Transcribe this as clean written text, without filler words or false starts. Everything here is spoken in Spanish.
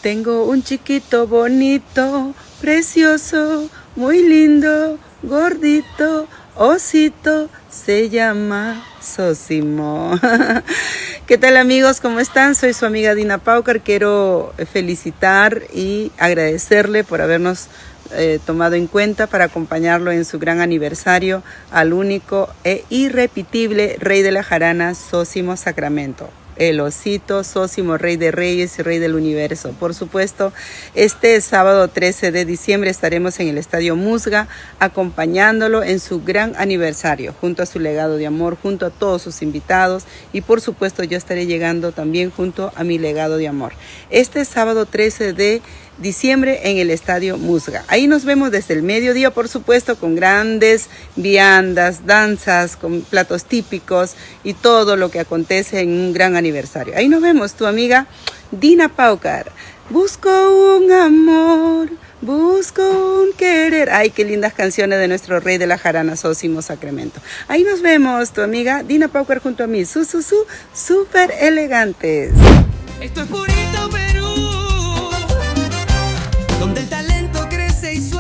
Tengo un chiquito bonito, precioso, muy lindo, gordito, osito, se llama Sosimo. ¿Qué tal amigos? ¿Cómo están? Soy su amiga Dina Paucar. Quiero felicitar y agradecerle por habernos tomado en cuenta para acompañarlo en su gran aniversario al único e irrepetible Rey de la Jarana, Sosimo Sacramento. El osito Sosimo, Rey de Reyes y Rey del Universo. Por supuesto, este sábado 13 de diciembre estaremos en el Estadio Musga acompañándolo en su gran aniversario, junto a su legado de amor, junto a todos sus invitados y por supuesto yo estaré llegando también junto a mi legado de amor. Este sábado 13 de diciembre en el Estadio Musga. Ahí nos vemos desde el mediodía, por supuesto, con grandes viandas, danzas, con platos típicos y todo lo que acontece en un gran aniversario. Ahí nos vemos, tu amiga Dina Paucar. Busco un amor, busco un querer. Ay, qué lindas canciones de nuestro Rey de la Jarana, Sosimo Sacramento. Ahí nos vemos, tu amiga Dina Paucar junto a mí. Súper elegantes. Esto es Purito Perú, donde el talento crece y suena.